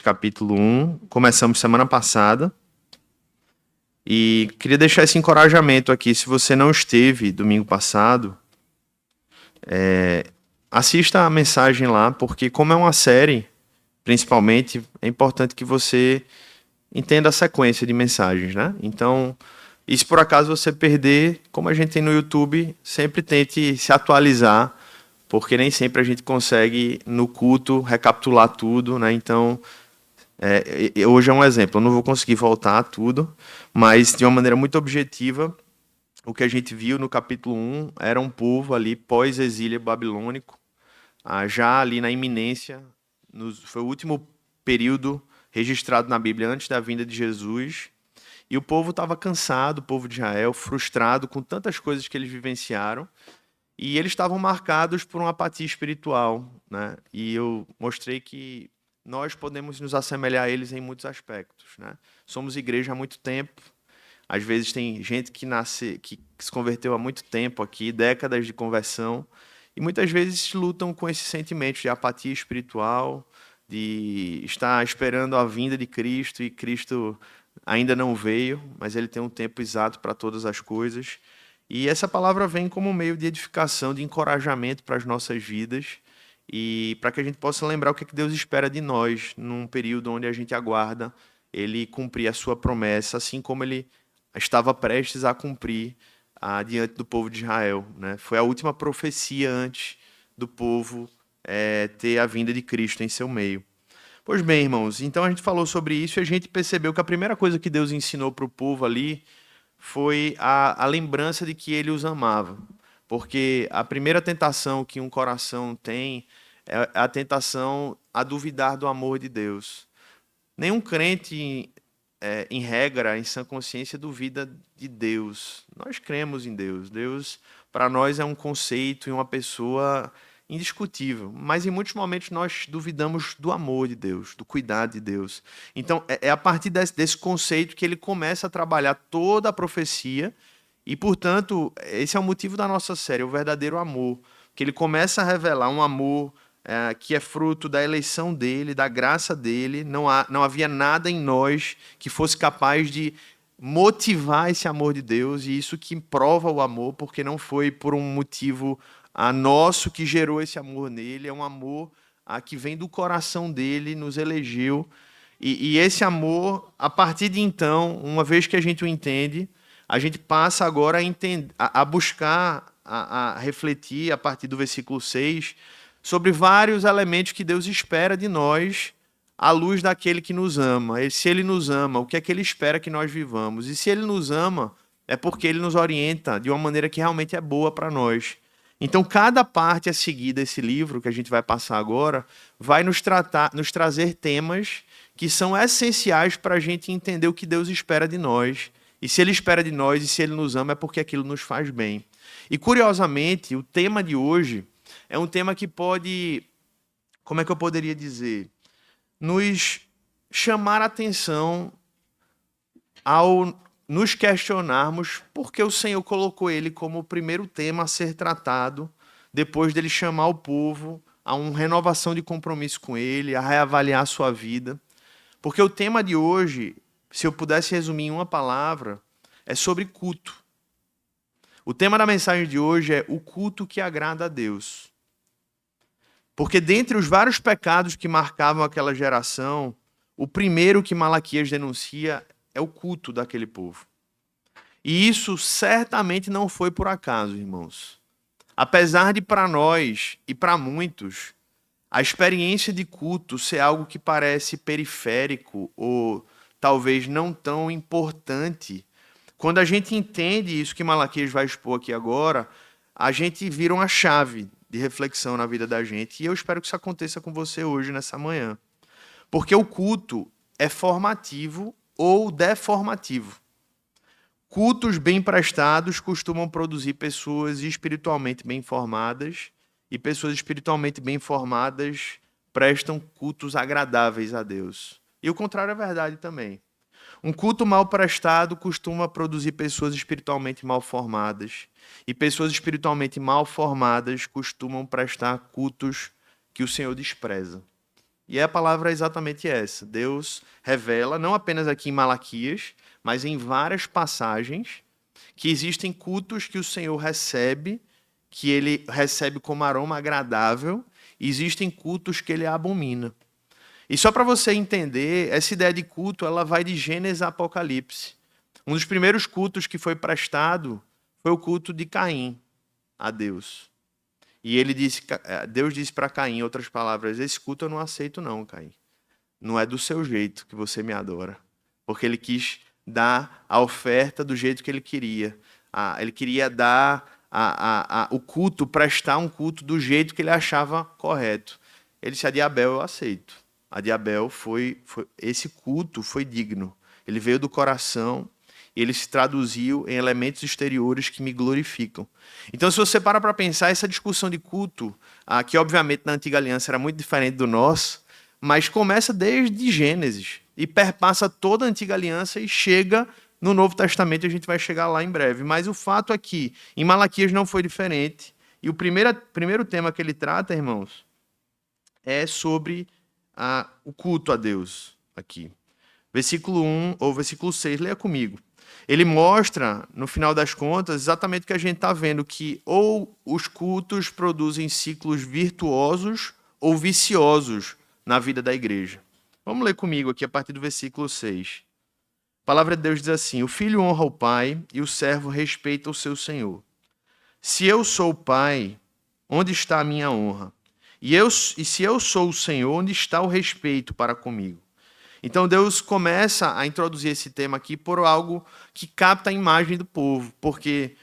capítulo 1. Começamos semana passada. E queria deixar esse encorajamento aqui. Se você não esteve domingo passado, assista a mensagem lá, porque como é uma série, principalmente, é importante que você entenda a sequência de mensagens, né? Então, e se por acaso você perder, como a gente tem no YouTube, sempre tente se atualizar, porque nem sempre a gente consegue no culto recapitular tudo, né? Então, hoje é um exemplo, eu não vou conseguir voltar a tudo, mas de uma maneira muito objetiva, o que a gente viu no capítulo 1 era um povo ali pós-exílio babilônico, já ali na iminência, foi o último período registrado na Bíblia antes da vinda de Jesus, e o povo estava cansado, o povo de Israel, frustrado com tantas coisas que eles vivenciaram, e eles estavam marcados por uma apatia espiritual, né? E eu mostrei que nós podemos nos assemelhar a eles em muitos aspectos, né? Somos igreja há muito tempo. Às vezes tem gente que se converteu há muito tempo aqui, décadas de conversão, e muitas vezes lutam com esses sentimentos de apatia espiritual, de estar esperando a vinda de Cristo e Cristo ainda não veio, mas ele tem um tempo exato para todas as coisas. E essa palavra vem como um meio de edificação, de encorajamento para as nossas vidas e para que a gente possa lembrar o que Deus espera de nós num período onde a gente aguarda ele cumprir a sua promessa, assim como ele estava prestes a cumprir diante do povo de Israel, né? Foi a última profecia antes do povo ter a vinda de Cristo em seu meio. Pois bem, irmãos, então a gente falou sobre isso e a gente percebeu que a primeira coisa que Deus ensinou para o povo ali foi a lembrança de que ele os amava. Porque a primeira tentação que um coração tem é a tentação a duvidar do amor de Deus. Nenhum crente, em regra, em sã consciência, duvida de Deus. Nós cremos em Deus. Deus, para nós, é um conceito e uma pessoa indiscutível. Mas em muitos momentos nós duvidamos do amor de Deus, do cuidado de Deus. Então, é a partir desse conceito que ele começa a trabalhar toda a profecia. E, portanto, esse é o motivo da nossa série, o verdadeiro amor. Que ele começa a revelar um amor que é fruto da eleição dele, da graça dele. Não havia nada em nós que fosse capaz de motivar esse amor de Deus, e isso que prova o amor, porque não foi por um motivo nosso que gerou esse amor nele, é um amor que vem do coração dele, nos elegeu. E esse amor, a partir de então, uma vez que a gente o entende, a gente passa agora a buscar, a refletir, a partir do versículo 6, sobre vários elementos que Deus espera de nós à luz daquele que nos ama. E se ele nos ama, o que é que ele espera que nós vivamos? E se ele nos ama, é porque ele nos orienta de uma maneira que realmente é boa para nós. Então, cada parte a seguir desse livro que a gente vai passar agora vai nos trazer temas que são essenciais para a gente entender o que Deus espera de nós. E se ele espera de nós e se ele nos ama, é porque aquilo nos faz bem. E, curiosamente, o tema de hoje é um tema que pode, como é que eu poderia dizer, nos chamar a atenção ao nos questionarmos por que o Senhor colocou ele como o primeiro tema a ser tratado, depois dele chamar o povo a uma renovação de compromisso com ele, a reavaliar a sua vida. Porque o tema de hoje, se eu pudesse resumir em uma palavra, é sobre culto. O tema da mensagem de hoje é o culto que agrada a Deus. Porque dentre os vários pecados que marcavam aquela geração, o primeiro que Malaquias denuncia é o culto daquele povo. E isso certamente não foi por acaso, irmãos. Apesar de para nós e para muitos, a experiência de culto ser algo que parece periférico ou talvez não tão importante, quando a gente entende isso que Malaquias vai expor aqui agora, a gente vira uma chave de reflexão na vida da gente. E eu espero que isso aconteça com você hoje, nessa manhã. Porque o culto é formativo ou deformativo. Cultos bem prestados costumam produzir pessoas espiritualmente bem formadas, e pessoas espiritualmente bem formadas prestam cultos agradáveis a Deus. E o contrário é verdade também. Um culto mal prestado costuma produzir pessoas espiritualmente mal formadas, e pessoas espiritualmente mal formadas costumam prestar cultos que o Senhor despreza. E a palavra é exatamente essa. Deus revela, não apenas aqui em Malaquias, mas em várias passagens, que existem cultos que o Senhor recebe, que ele recebe como aroma agradável, e existem cultos que ele abomina. E só para você entender, essa ideia de culto, ela vai de Gênesis a Apocalipse. Um dos primeiros cultos que foi prestado foi o culto de Caim a Deus. E Deus disse para Caim, em outras palavras, esse culto eu não aceito não, Caim. Não é do seu jeito que você me adora. Porque ele quis dar a oferta do jeito que ele queria. Ele queria dar o culto, prestar um culto do jeito que ele achava correto. Ele disse, a de Abel eu aceito. A de Abel esse culto foi digno. Ele veio do coração e ele se traduziu em elementos exteriores que me glorificam. Então, se você para pensar, essa discussão de culto, que obviamente na Antiga Aliança era muito diferente do nosso, mas começa desde Gênesis e perpassa toda a Antiga Aliança e chega no Novo Testamento, e a gente vai chegar lá em breve. Mas o fato é que em Malaquias não foi diferente. E o primeiro tema que ele trata, irmãos, é sobre o culto a Deus aqui. Versículo 1 ou versículo 6, leia comigo. Ele mostra, no final das contas, exatamente o que a gente está vendo, que ou os cultos produzem ciclos virtuosos ou viciosos na vida da igreja. Vamos ler comigo aqui a partir do versículo 6. A palavra de Deus diz assim, o filho honra o pai e o servo respeita o seu senhor. Se eu sou o pai, onde está a minha honra? E se eu sou o Senhor, onde está o respeito para comigo? Então Deus começa a introduzir esse tema aqui por algo que capta a imagem do povo, porque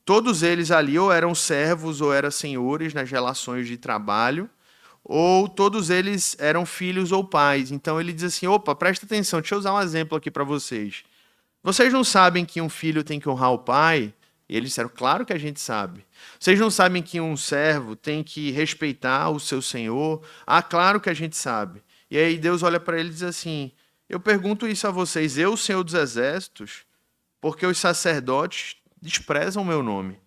todos eles ali ou eram servos ou eram senhores nas relações de trabalho, ou todos eles eram filhos ou pais. Então ele diz assim, opa, presta atenção, deixa eu usar um exemplo aqui para vocês. Vocês não sabem que um filho tem que honrar o pai? E eles disseram, claro que a gente sabe. Vocês não sabem que um servo tem que respeitar o seu senhor? Ah, claro que a gente sabe. E aí Deus olha para ele e diz assim, eu pergunto isso a vocês, eu, Senhor dos Exércitos, porque os sacerdotes desprezam o meu nome.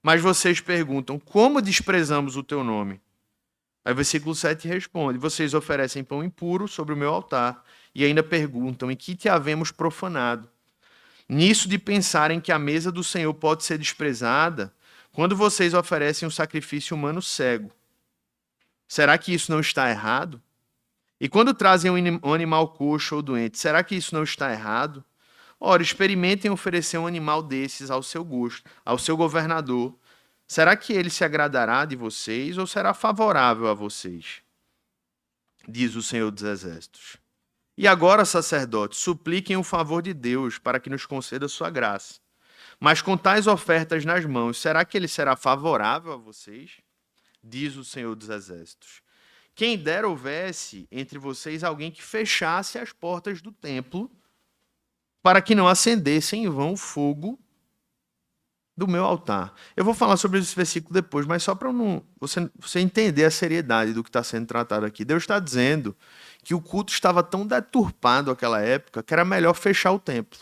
Mas vocês perguntam, como desprezamos o teu nome? Aí o versículo 7 responde, vocês oferecem pão impuro sobre o meu altar e ainda perguntam, em que te havemos profanado? Nisso de pensarem que a mesa do Senhor pode ser desprezada, quando vocês oferecem um sacrifício humano cego. Será que isso não está errado? E quando trazem um animal coxo ou doente, será que isso não está errado? Ora, experimentem oferecer um animal desses ao seu gosto, ao seu governador. Será que ele se agradará de vocês ou será favorável a vocês? Diz o Senhor dos Exércitos. E agora, sacerdotes, supliquem o favor de Deus para que nos conceda sua graça. Mas com tais ofertas nas mãos, será que ele será favorável a vocês? Diz o Senhor dos Exércitos. Quem dera houvesse entre vocês alguém que fechasse as portas do templo para que não acendesse em vão o fogo do meu altar. Eu vou falar sobre esse versículo depois, mas só para você entender a seriedade do que está sendo tratado aqui. Deus está dizendo que o culto estava tão deturpado naquela época que era melhor fechar o templo.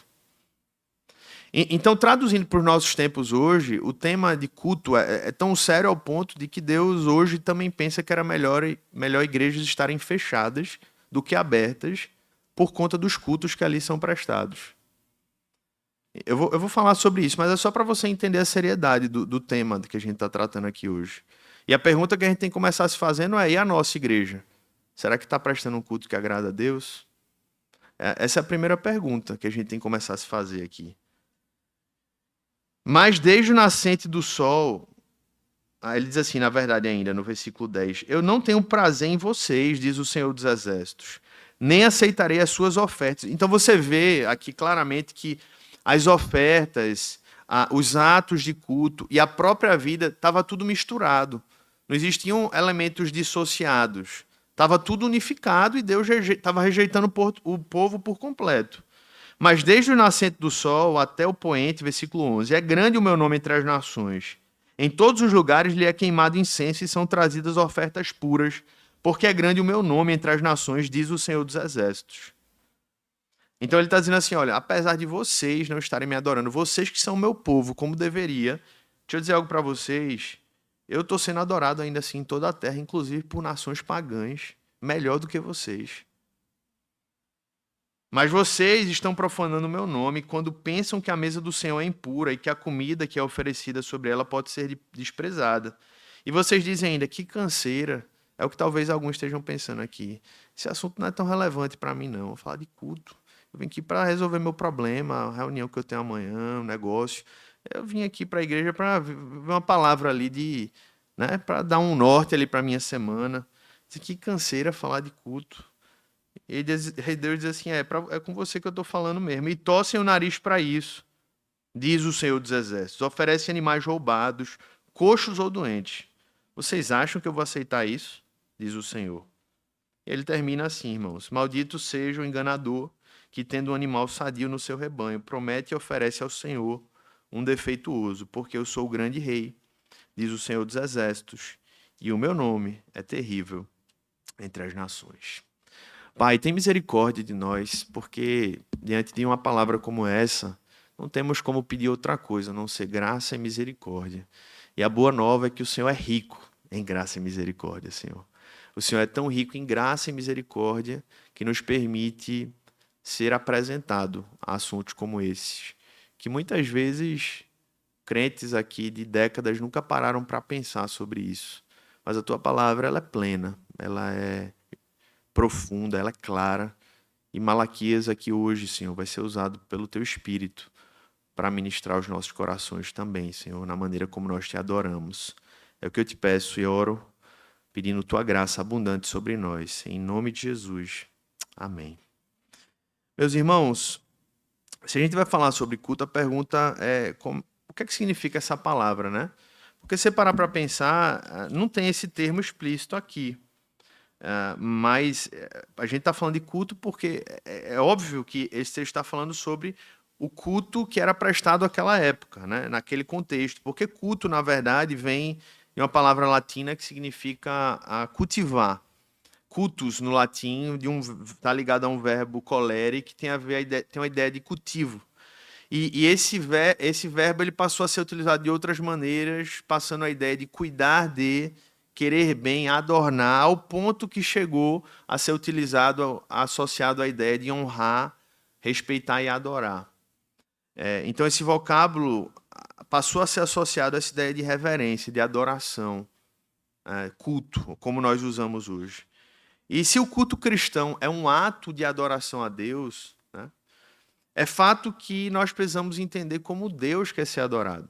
Então, traduzindo para os nossos tempos hoje, o tema de culto é tão sério ao ponto de que Deus hoje também pensa que era melhor igrejas estarem fechadas do que abertas por conta dos cultos que ali são prestados. Eu vou falar sobre isso, mas é só para você entender a seriedade do tema que a gente está tratando aqui hoje. E a pergunta que a gente tem que começar a se fazendo é, e a nossa igreja? Será que está prestando um culto que agrada a Deus? Essa é a primeira pergunta que a gente tem que começar a se fazer aqui. Mas desde o nascente do sol, ele diz assim, na verdade ainda, no versículo 10, eu não tenho prazer em vocês, diz o Senhor dos Exércitos, nem aceitarei as suas ofertas. Então você vê aqui claramente que as ofertas, os atos de culto e a própria vida estava tudo misturado. Não existiam elementos dissociados. Estava tudo unificado e Deus estava rejeitando o povo por completo. Mas desde o nascente do sol até o poente, versículo 11, é grande o meu nome entre as nações. Em todos os lugares lhe é queimado incenso e são trazidas ofertas puras, porque é grande o meu nome entre as nações, diz o Senhor dos Exércitos. Então ele está dizendo assim, olha, apesar de vocês não estarem me adorando, vocês que são meu povo, como deveria, deixa eu dizer algo para vocês, eu estou sendo adorado ainda assim em toda a terra, inclusive por nações pagãs, melhor do que vocês. Mas vocês estão profanando o meu nome quando pensam que a mesa do Senhor é impura e que a comida que é oferecida sobre ela pode ser desprezada. E vocês dizem ainda, que canseira. É o que talvez alguns estejam pensando aqui. Esse assunto não é tão relevante para mim, não. Eu vou falar de culto. Eu vim aqui para resolver meu problema, a reunião que eu tenho amanhã, um negócio. Eu vim aqui para a igreja para ver uma palavra ali de, né, para dar um norte ali para minha semana. Que canseira falar de culto. E Deus diz assim, é com você que eu estou falando mesmo. E torcem o nariz para isso, diz o Senhor dos Exércitos. Oferecem animais roubados, coxos ou doentes. Vocês acham que eu vou aceitar isso? Diz o Senhor. Ele termina assim, irmãos. Maldito seja o enganador que, tendo um animal sadio no seu rebanho, promete e oferece ao Senhor um defeituoso, porque eu sou o grande rei, diz o Senhor dos Exércitos, e o meu nome é terrível entre as nações. Pai, tem misericórdia de nós, porque diante de uma palavra como essa, não temos como pedir outra coisa, a não ser graça e misericórdia. E a boa nova é que o Senhor é rico em graça e misericórdia, Senhor. O Senhor é tão rico em graça e misericórdia que nos permite ser apresentado a assuntos como esses, que muitas vezes crentes aqui de décadas nunca pararam para pensar sobre isso. Mas a tua palavra, ela é plena, ela é profunda, ela é clara. E Malaquias aqui hoje, Senhor, vai ser usado pelo Teu Espírito para ministrar os nossos corações também, Senhor, na maneira como nós Te adoramos. É o que eu te peço e oro, pedindo Tua graça abundante sobre nós. Em nome de Jesus. Amém. Meus irmãos, se a gente vai falar sobre culto, a pergunta é o que é que significa essa palavra, né? Porque se você parar para pensar, não tem esse termo explícito aqui. Mas a gente está falando de culto porque é óbvio que esse texto está falando sobre o culto que era prestado naquela época, né? Naquele contexto. Porque culto, na verdade, vem de uma palavra latina que significa cultivar. Cultus, no latim, está ligado a um verbo colere, que tem uma ideia de cultivo. E esse verbo ele passou a ser utilizado de outras maneiras, passando a ideia de cuidar de, querer bem, adornar, ao ponto que chegou a ser utilizado, associado à ideia de honrar, respeitar e adorar. Então esse vocábulo passou a ser associado a essa ideia de reverência, de adoração, culto, como nós usamos hoje. E se o culto cristão é um ato de adoração a Deus, né, é fato que nós precisamos entender como Deus quer ser adorado.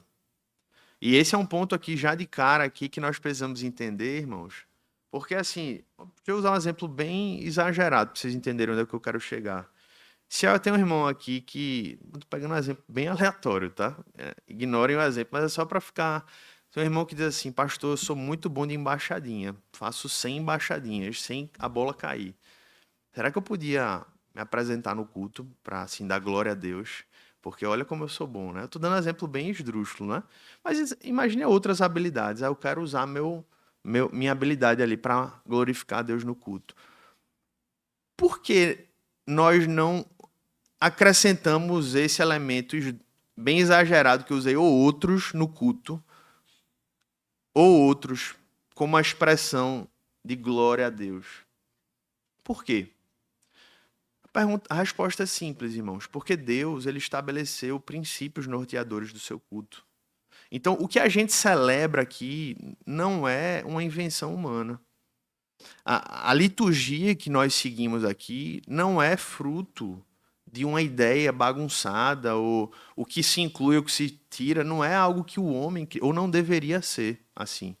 E esse é um ponto aqui, já de cara, aqui, que nós precisamos entender, irmãos. Porque, assim, deixa eu usar um exemplo bem exagerado, para vocês entenderem onde é que eu quero chegar. Se eu tenho um irmão aqui que... Estou pegando um exemplo bem aleatório, tá? Ignorem o exemplo, mas é só para ficar... Tem um irmão que diz assim, pastor, eu sou muito bom de embaixadinha. Faço 100 embaixadinhas, sem a bola cair. Será que eu podia me apresentar no culto para, assim, dar glória a Deus? Porque olha como eu sou bom, né? Eu tô dando um exemplo bem esdrúxulo, né? Mas imagine outras habilidades. Aí eu quero usar minha habilidade ali para glorificar a Deus no culto. Por que nós não acrescentamos esse elemento bem exagerado que eu usei, ou outros, no culto, ou outros como a expressão de glória a Deus? Por quê? A resposta é simples, irmãos, porque Deus ele estabeleceu princípios norteadores do seu culto. Então, o que a gente celebra aqui não é uma invenção humana. A liturgia que nós seguimos aqui não é fruto de uma ideia bagunçada, ou o que se inclui, o que se tira, não é algo que o homem, ou não deveria ser assim.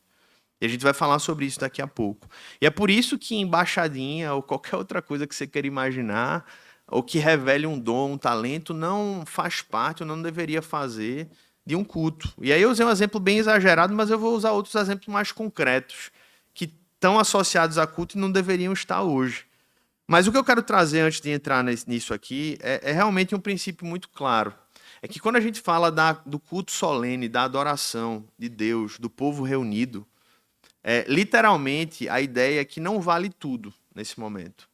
E a gente vai falar sobre isso daqui a pouco. E é por isso que embaixadinha ou qualquer outra coisa que você queira imaginar, ou que revele um dom, um talento, não faz parte ou não deveria fazer de um culto. E aí eu usei um exemplo bem exagerado, mas eu vou usar outros exemplos mais concretos, que estão associados a culto e não deveriam estar hoje. Mas o que eu quero trazer antes de entrar nisso aqui é realmente um princípio muito claro. É que quando a gente fala do culto solene, da adoração de Deus, do povo reunido, literalmente, a ideia é que não vale tudo nesse momento.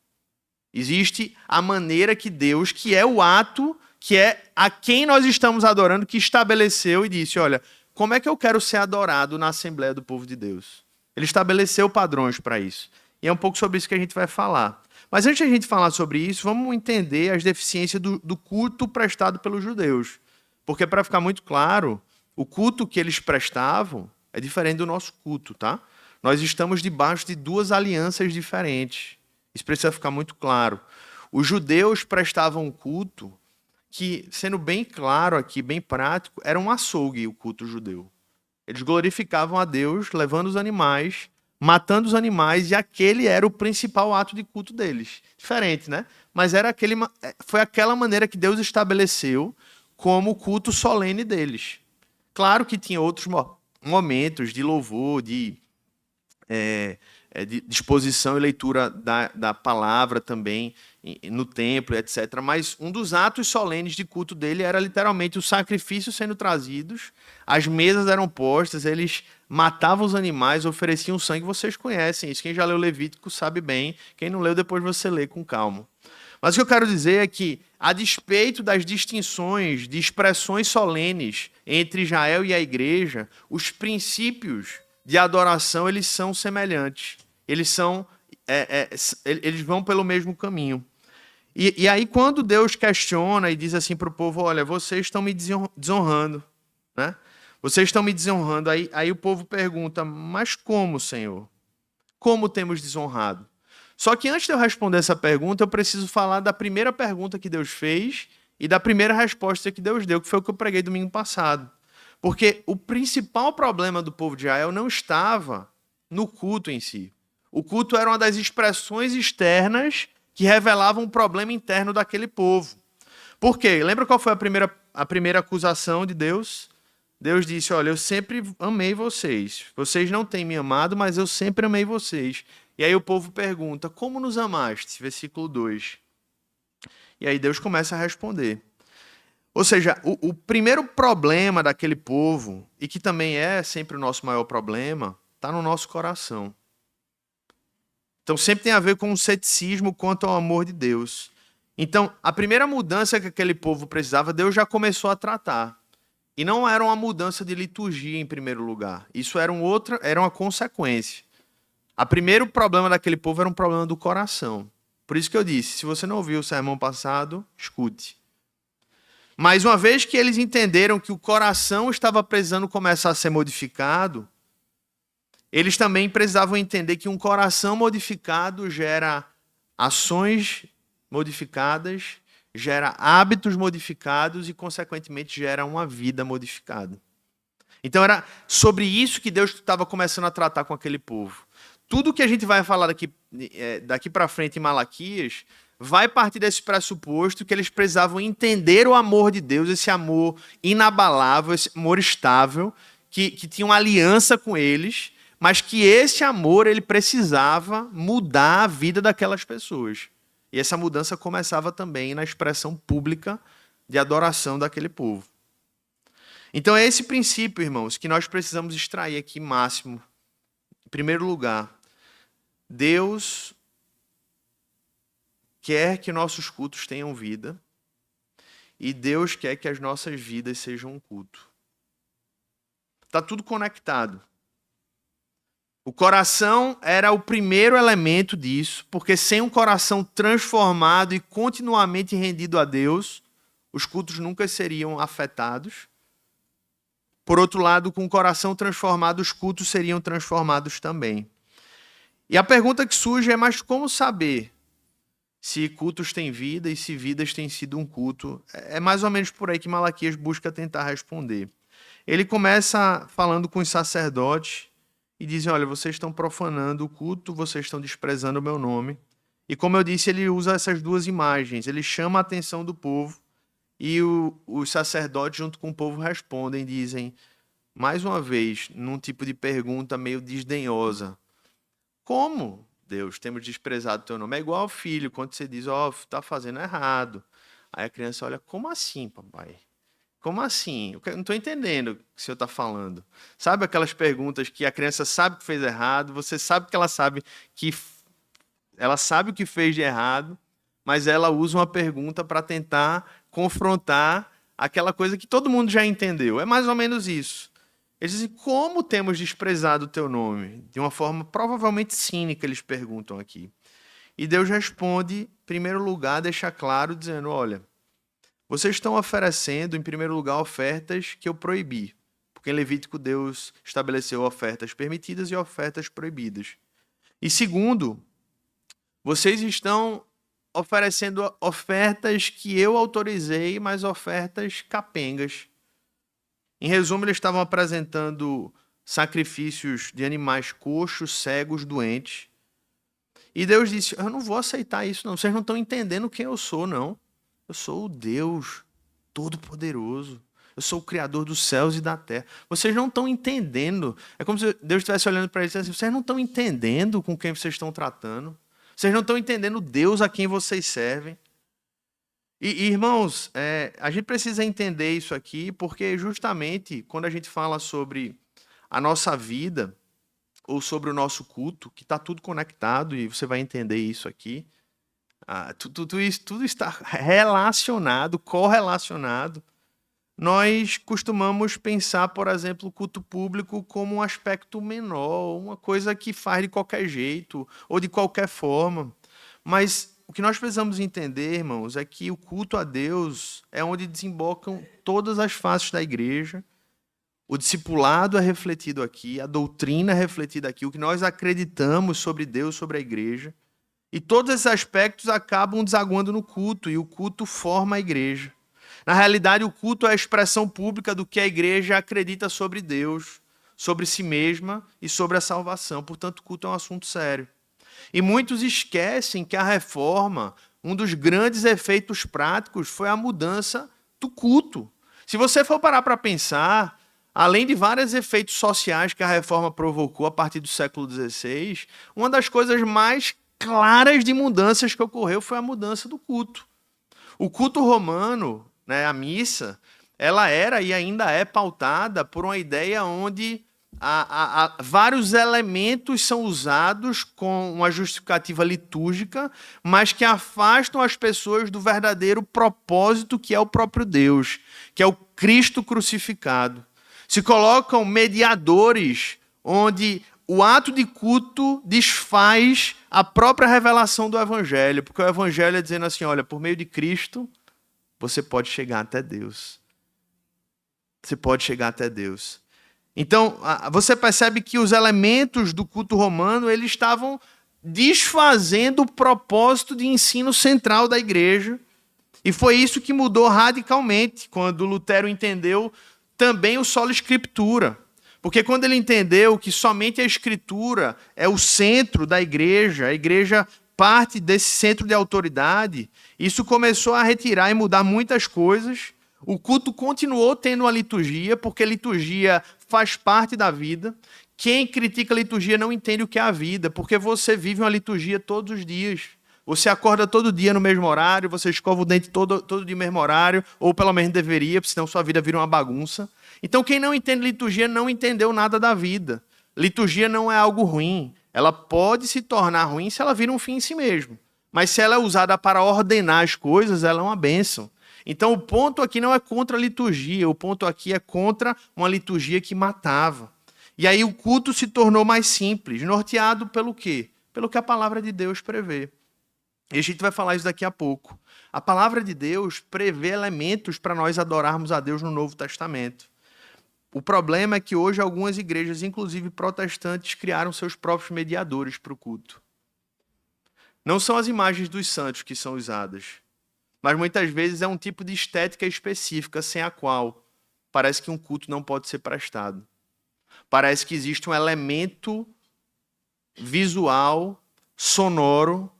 Existe a maneira que Deus, que é o ato, que é a quem nós estamos adorando, que estabeleceu e disse, olha, como é que eu quero ser adorado na Assembleia do Povo de Deus? Ele estabeleceu padrões para isso. E é um pouco sobre isso que a gente vai falar. Mas antes de a gente falar sobre isso, vamos entender as deficiências do culto prestado pelos judeus. Porque, para ficar muito claro, o culto que eles prestavam é diferente do nosso culto, tá? Nós estamos debaixo de duas alianças diferentes. Isso precisa ficar muito claro. Os judeus prestavam um culto que, sendo bem claro aqui, bem prático, era um açougue, o culto judeu. Eles glorificavam a Deus levando os animais, matando os animais, e aquele era o principal ato de culto deles. Diferente, né? Mas foi aquela maneira que Deus estabeleceu como o culto solene deles. Claro que tinha outros momentos de louvor, de exposição e leitura da palavra também no templo, etc. Mas um dos atos solenes de culto dele era literalmente os sacrifícios sendo trazidos, as mesas eram postas, eles matavam os animais, ofereciam sangue. Vocês conhecem isso, quem já leu Levítico sabe bem, quem não leu depois você lê com calma. Mas o que eu quero dizer é que, a despeito das distinções de expressões solenes entre Israel e a igreja, os princípios de adoração eles são semelhantes. Eles vão pelo mesmo caminho. E aí, quando Deus questiona e diz assim para o povo, olha, vocês estão me desonrando, né? Vocês estão me desonrando. Aí o povo pergunta, mas como, Senhor? Como temos desonrado? Só que antes de eu responder essa pergunta, eu preciso falar da primeira pergunta que Deus fez e da primeira resposta que Deus deu, que foi o que eu preguei domingo passado. Porque o principal problema do povo de Israel não estava no culto em si. O culto era uma das expressões externas que revelavam um problema interno daquele povo. Por quê? Lembra qual foi a primeira acusação de Deus? Deus disse, olha, eu sempre amei vocês. Vocês não têm me amado, mas eu sempre amei vocês. E aí o povo pergunta, como nos amaste? Versículo 2. E aí Deus começa a responder. Ou seja, o primeiro problema daquele povo, e que também é sempre o nosso maior problema, está no nosso coração. Então sempre tem a ver com o ceticismo quanto ao amor de Deus. Então, a primeira mudança que aquele povo precisava, Deus já começou a tratar. E não era uma mudança de liturgia em primeiro lugar. Isso era uma consequência. O primeiro problema daquele povo era um problema do coração. Por isso que eu disse, se você não ouviu o sermão passado, escute. Mas uma vez que eles entenderam que o coração estava precisando começar a ser modificado, eles também precisavam entender que um coração modificado gera ações modificadas, gera hábitos modificados e, consequentemente, gera uma vida modificada. Então era sobre isso que Deus estava começando a tratar com aquele povo. Tudo que a gente vai falar daqui para frente em Malaquias vai partir desse pressuposto que eles precisavam entender o amor de Deus, esse amor inabalável, esse amor estável, que tinha uma aliança com eles, mas que esse amor ele precisava mudar a vida daquelas pessoas. E essa mudança começava também na expressão pública de adoração daquele povo. Então é esse princípio, irmãos, que nós precisamos extrair aqui máximo. Em primeiro lugar, Deus quer que nossos cultos tenham vida e Deus quer que as nossas vidas sejam um culto. Está tudo conectado. O coração era o primeiro elemento disso, porque sem um coração transformado e continuamente rendido a Deus, os cultos nunca seriam afetados. Por outro lado, com o coração transformado, os cultos seriam transformados também. E a pergunta que surge é, mas como saber se cultos têm vida e se vidas têm sido um culto? É mais ou menos por aí que Malaquias busca tentar responder. Ele começa falando com os sacerdotes e dizem, olha, vocês estão profanando o culto, vocês estão desprezando o meu nome. E como eu disse, ele usa essas duas imagens. Ele chama a atenção do povo e os sacerdotes junto com o povo respondem, dizem, mais uma vez, num tipo de pergunta meio desdenhosa. Como, Deus, temos desprezado o teu nome? É igual ao filho, quando você diz, está fazendo errado. Aí a criança olha, como assim, papai? Como assim? Eu não estou entendendo o que o senhor está falando. Sabe aquelas perguntas que a criança sabe que fez errado, você sabe que ela sabe o que fez de errado, mas ela usa uma pergunta para tentar confrontar aquela coisa que todo mundo já entendeu. É mais ou menos isso. Eles dizem, como temos desprezado o teu nome? De uma forma provavelmente cínica, eles perguntam aqui. E Deus responde, em primeiro lugar, deixa claro, dizendo, olha, vocês estão oferecendo, em primeiro lugar, ofertas que eu proibi. Porque em Levítico Deus estabeleceu ofertas permitidas e ofertas proibidas. E segundo, vocês estão oferecendo ofertas que eu autorizei, mas ofertas capengas. Em resumo, eles estavam apresentando sacrifícios de animais coxos, cegos, doentes. E Deus disse, eu não vou aceitar isso, não. Vocês não estão entendendo quem eu sou, não. Eu sou o Deus Todo-Poderoso. Eu sou o Criador dos céus e da terra. Vocês não estão entendendo. É como se Deus estivesse olhando para eles e dizendo assim, vocês não estão entendendo com quem vocês estão tratando. Vocês não estão entendendo o Deus a quem vocês servem. E irmãos, a gente precisa entender isso aqui, porque justamente quando a gente fala sobre a nossa vida, ou sobre o nosso culto, que está tudo conectado, e você vai entender isso aqui, tudo está relacionado, correlacionado. Nós costumamos pensar, por exemplo, o culto público como um aspecto menor, uma coisa que faz de qualquer jeito, ou de qualquer forma. Mas o que nós precisamos entender, irmãos, é que o culto a Deus é onde desembocam todas as faces da igreja. O discipulado é refletido aqui, a doutrina é refletida aqui, o que nós acreditamos sobre Deus, sobre a igreja. E todos esses aspectos acabam desaguando no culto, e o culto forma a igreja. Na realidade, o culto é a expressão pública do que a igreja acredita sobre Deus, sobre si mesma e sobre a salvação. Portanto, o culto é um assunto sério. E muitos esquecem que a reforma, um dos grandes efeitos práticos, foi a mudança do culto. Se você for parar para pensar, além de vários efeitos sociais que a reforma provocou a partir do século XVI, uma das coisas mais claras de mudanças que ocorreu foi a mudança do culto. O culto romano, né, a missa, ela era e ainda é pautada por uma ideia onde vários elementos são usados com uma justificativa litúrgica, mas que afastam as pessoas do verdadeiro propósito que é o próprio Deus, que é o Cristo crucificado. Se colocam mediadores onde o ato de culto desfaz a própria revelação do Evangelho, porque o Evangelho é dizendo assim, olha, por meio de Cristo, você pode chegar até Deus. Você pode chegar até Deus. Então, você percebe que os elementos do culto romano, eles estavam desfazendo o propósito de ensino central da igreja. E foi isso que mudou radicalmente, quando Lutero entendeu também o solo escritura. Porque quando ele entendeu que somente a escritura é o centro da igreja, a igreja parte desse centro de autoridade, isso começou a retirar e mudar muitas coisas. O culto continuou tendo uma liturgia, porque a liturgia faz parte da vida. Quem critica a liturgia não entende o que é a vida, porque você vive uma liturgia todos os dias. Você acorda todo dia no mesmo horário, você escova o dente todo dia no mesmo horário, ou pelo menos deveria, porque senão sua vida vira uma bagunça. Então, quem não entende liturgia não entendeu nada da vida. Liturgia não é algo ruim. Ela pode se tornar ruim se ela vira um fim em si mesmo. Mas se ela é usada para ordenar as coisas, ela é uma bênção. Então, o ponto aqui não é contra a liturgia, o ponto aqui é contra uma liturgia que matava. E aí o culto se tornou mais simples, norteado pelo quê? Pelo que a palavra de Deus prevê. E a gente vai falar isso daqui a pouco. A palavra de Deus prevê elementos para nós adorarmos a Deus no Novo Testamento. O problema é que hoje algumas igrejas, inclusive protestantes, criaram seus próprios mediadores para o culto. Não são as imagens dos santos que são usadas, mas muitas vezes é um tipo de estética específica sem a qual parece que um culto não pode ser prestado. Parece que existe um elemento visual, sonoro,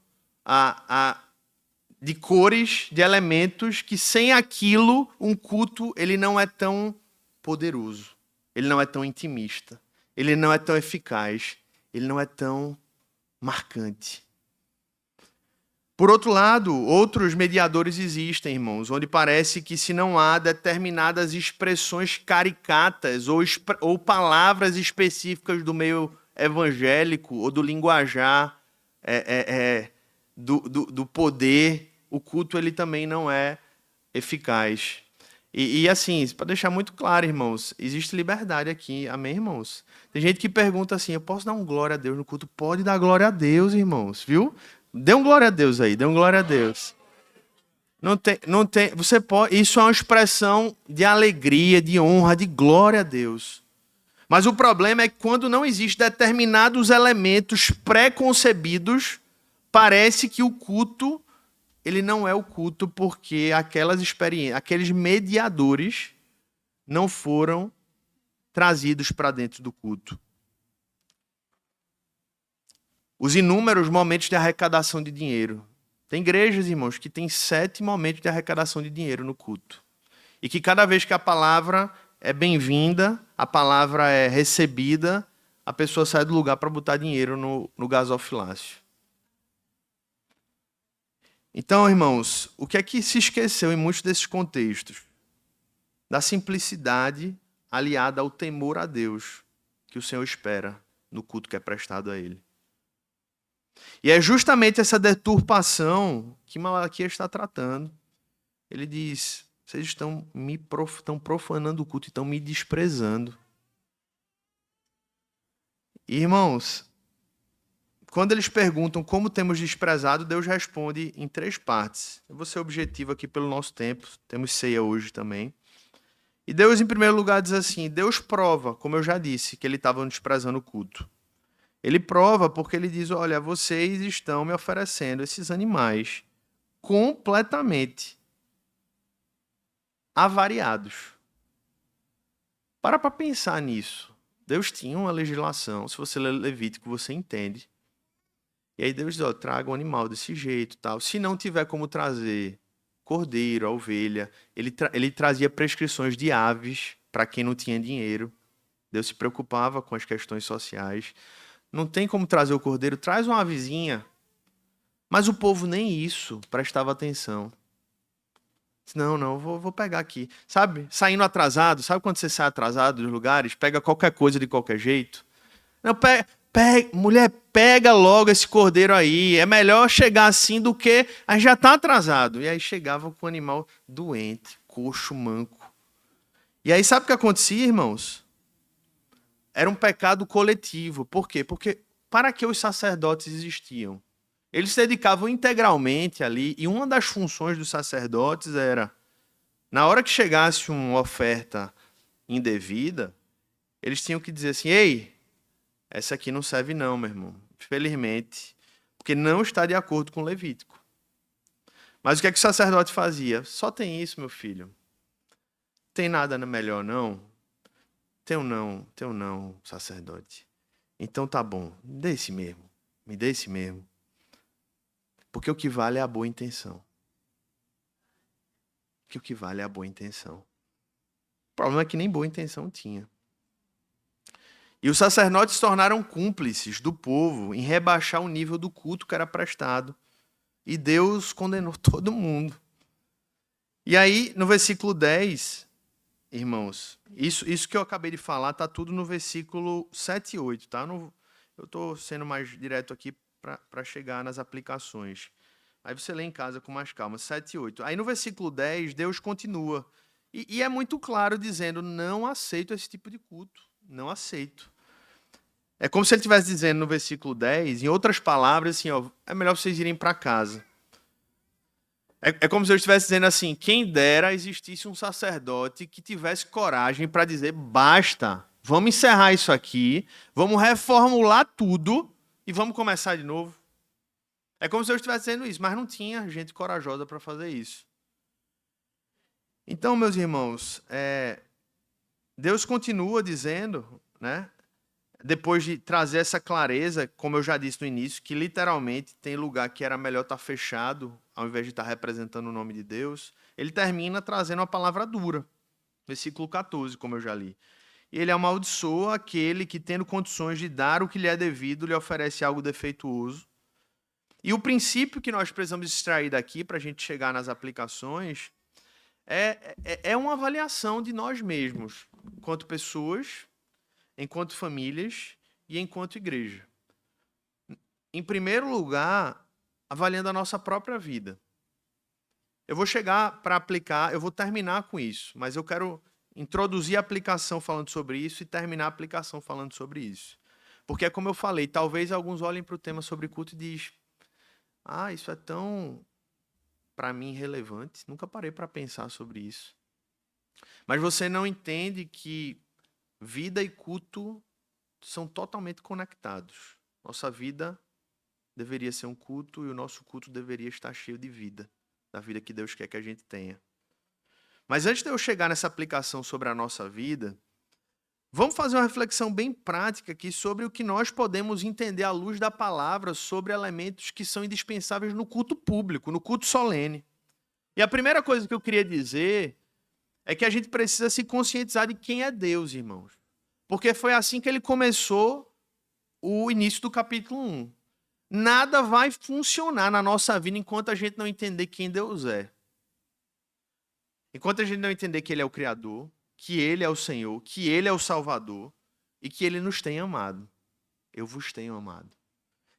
de cores, de elementos, que sem aquilo um culto ele não é tão poderoso, ele não é tão intimista, ele não é tão eficaz, ele não é tão marcante. Por outro lado, outros mediadores existem, irmãos, onde parece que se não há determinadas expressões caricatas ou palavras específicas do meio evangélico ou do linguajar do poder, o culto ele também não é eficaz. E assim, para deixar muito claro, irmãos, existe liberdade aqui, amém, irmãos? Tem gente que pergunta assim, eu posso dar um glória a Deus no culto? Pode dar glória a Deus, irmãos, viu? Dê um glória a Deus aí, dê um glória a Deus. Não tem, você pode, isso é uma expressão de alegria, de honra, de glória a Deus. Mas o problema é que quando não existem determinados elementos pré-concebidos, parece que o culto, ele não é o culto porque aquelas experiências, aqueles mediadores não foram trazidos para dentro do culto. Os inúmeros momentos de arrecadação de dinheiro. Tem igrejas, irmãos, que tem 7 momentos de arrecadação de dinheiro no culto. E que cada vez que a palavra é bem-vinda, a palavra é recebida, a pessoa sai do lugar para botar dinheiro no gasofilácio. Então, irmãos, o que é que se esqueceu em muitos desses contextos? Da simplicidade aliada ao temor a Deus que o Senhor espera no culto que é prestado a Ele. E é justamente essa deturpação que Malaquias está tratando. Ele diz, vocês estão profanando o culto e estão me desprezando. Irmãos, quando eles perguntam como temos desprezado, Deus responde em 3 partes. Eu vou ser objetivo aqui pelo nosso tempo, temos ceia hoje também. E Deus, em primeiro lugar, diz assim, Deus prova, como eu já disse, que ele estava desprezando o culto. Ele prova porque ele diz, olha, vocês estão me oferecendo esses animais completamente avariados. Para pensar nisso. Deus tinha uma legislação, se você ler Levítico, você entende. E aí Deus diz, ó, traga um animal desse jeito, tal. Se não tiver como trazer cordeiro, a ovelha, ele trazia prescrições de aves para quem não tinha dinheiro. Deus se preocupava com as questões sociais. Não tem como trazer o cordeiro, traz uma avezinha. Mas o povo nem isso prestava atenção. Não, vou pegar aqui. Sabe, saindo atrasado, sabe quando você sai atrasado dos lugares, pega qualquer coisa de qualquer jeito? Não, mulher, pega logo esse cordeiro aí. É melhor chegar assim do que a gente já tá atrasado. E aí chegava com o animal doente, coxo, manco. E aí sabe o que acontecia, irmãos? Era um pecado coletivo. Por quê? Porque para que os sacerdotes existiam? Eles se dedicavam integralmente ali, e uma das funções dos sacerdotes era, na hora que chegasse uma oferta indevida, eles tinham que dizer assim, ei, essa aqui não serve não, meu irmão, felizmente, porque não está de acordo com o Levítico. Mas o que é que o sacerdote fazia? Só tem isso, meu filho. Tem nada melhor, não? Tem um não, sacerdote. Então tá bom, me dê esse mesmo. Porque o que vale é a boa intenção. O que vale é a boa intenção. O problema é que nem boa intenção tinha. E os sacerdotes se tornaram cúmplices do povo em rebaixar o nível do culto que era prestado. E Deus condenou todo mundo. E aí, no versículo 10, irmãos, isso que eu acabei de falar está tudo no versículo 7 e 8, tá? Eu estou sendo mais direto aqui para chegar nas aplicações. Aí você lê em casa com mais calma, 7 e 8. Aí no versículo 10, Deus continua. E é muito claro dizendo, não aceito esse tipo de culto. Não aceito. É como se ele estivesse dizendo no versículo 10, em outras palavras, assim, ó, é melhor vocês irem para casa. É como se eu estivesse dizendo assim, quem dera existisse um sacerdote que tivesse coragem para dizer, basta, vamos encerrar isso aqui, vamos reformular tudo e vamos começar de novo. É como se eu estivesse dizendo isso, mas não tinha gente corajosa para fazer isso. Então, meus irmãos, Deus continua dizendo, né, depois de trazer essa clareza, como eu já disse no início, que literalmente tem lugar que era melhor estar fechado, ao invés de estar representando o nome de Deus, ele termina trazendo uma palavra dura. Versículo 14, como eu já li. E ele amaldiçoa aquele que, tendo condições de dar o que lhe é devido, lhe oferece algo defeituoso. E o princípio que nós precisamos extrair daqui, para a gente chegar nas aplicações, é uma avaliação de nós mesmos, enquanto pessoas, enquanto famílias e enquanto igreja. Em primeiro lugar, avaliando a nossa própria vida. Eu vou chegar para aplicar, eu vou terminar com isso, mas eu quero introduzir a aplicação falando sobre isso e terminar a aplicação falando sobre isso. Porque é como eu falei, talvez alguns olhem para o tema sobre culto e diz: "Ah, isso é tão para mim relevante, nunca parei para pensar sobre isso". Mas você não entende que vida e culto são totalmente conectados. Nossa vida deveria ser um culto e o nosso culto deveria estar cheio de vida, da vida que Deus quer que a gente tenha. Mas antes de eu chegar nessa aplicação sobre a nossa vida, vamos fazer uma reflexão bem prática aqui sobre o que nós podemos entender à luz da palavra sobre elementos que são indispensáveis no culto público, no culto solene. E a primeira coisa que eu queria dizer é que a gente precisa se conscientizar de quem é Deus, irmãos. Porque foi assim que ele começou o início do capítulo 1. Nada vai funcionar na nossa vida enquanto a gente não entender quem Deus é. Enquanto a gente não entender que Ele é o Criador, que Ele é o Senhor, que Ele é o Salvador e que Ele nos tem amado. Eu vos tenho amado.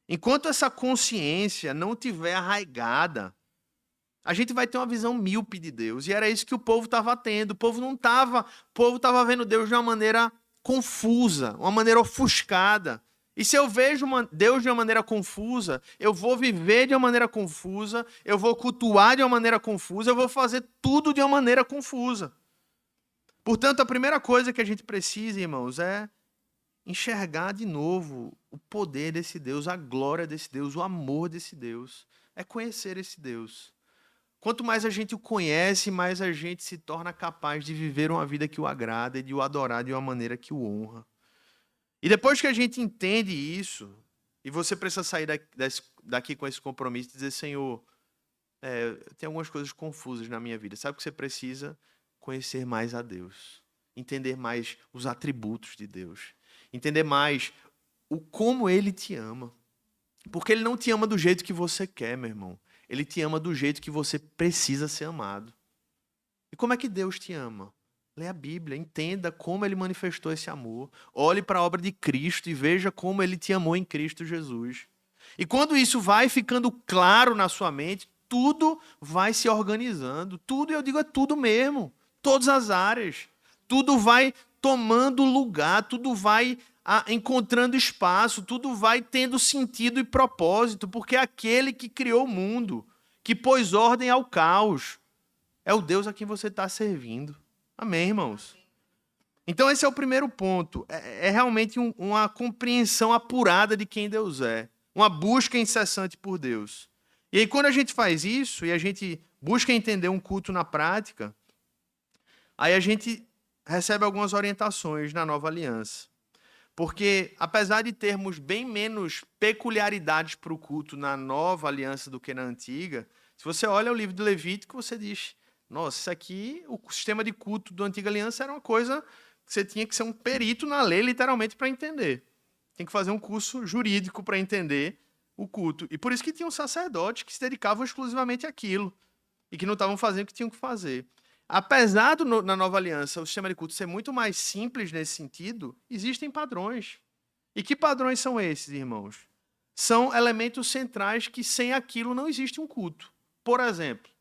Enquanto essa consciência não tiver arraigada, a gente vai ter uma visão míope de Deus. E era isso que o povo estava tendo. O povo estava vendo Deus de uma maneira confusa, uma maneira ofuscada. E se eu vejo Deus de uma maneira confusa, eu vou viver de uma maneira confusa, eu vou cultuar de uma maneira confusa, eu vou fazer tudo de uma maneira confusa. Portanto, a primeira coisa que a gente precisa, irmãos, é enxergar de novo o poder desse Deus, a glória desse Deus, o amor desse Deus. É conhecer esse Deus. Quanto mais a gente o conhece, mais a gente se torna capaz de viver uma vida que o agrada e de o adorar de uma maneira que o honra. E depois que a gente entende isso, e você precisa sair daqui com esse compromisso e dizer: Senhor, tem algumas coisas confusas na minha vida. Sabe o que você precisa? Conhecer mais a Deus. Entender mais os atributos de Deus. Entender mais como Ele te ama. Porque Ele não te ama do jeito que você quer, meu irmão. Ele te ama do jeito que você precisa ser amado. E como é que Deus te ama? Lê a Bíblia, entenda como Ele manifestou esse amor. Olhe para a obra de Cristo e veja como Ele te amou em Cristo Jesus. E quando isso vai ficando claro na sua mente, tudo vai se organizando. Tudo, eu digo, é tudo mesmo. Todas as áreas. Tudo vai tomando lugar, tudo vai encontrando espaço, tudo vai tendo sentido e propósito, porque é aquele que criou o mundo, que pôs ordem ao caos, é o Deus a quem você está servindo. Amém, irmãos? Então esse é o primeiro ponto. É realmente uma compreensão apurada de quem Deus é. Uma busca incessante por Deus. E aí quando a gente faz isso, e a gente busca entender um culto na prática, aí a gente recebe algumas orientações na nova aliança. Porque, apesar de termos bem menos peculiaridades para o culto na nova aliança do que na antiga, se você olha o livro do Levítico, você diz: nossa, isso aqui, o sistema de culto da antiga aliança era uma coisa que você tinha que ser um perito na lei, literalmente, para entender. Tem que fazer um curso jurídico para entender o culto. E por isso que tinham sacerdotes que se dedicavam exclusivamente àquilo e que não estavam fazendo o que tinham que fazer. Apesar na nova aliança o sistema de culto ser muito mais simples nesse sentido, existem padrões. E que padrões são esses, irmãos? São elementos centrais que sem aquilo não existe um culto. Por exemplo,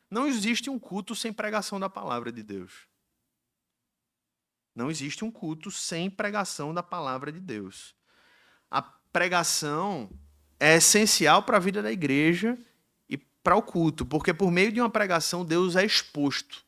não existe um culto sem pregação da palavra de Deus. Não existe um culto sem pregação da palavra de Deus. A pregação é essencial para a vida da igreja e para o culto, porque por meio de uma pregação Deus é exposto.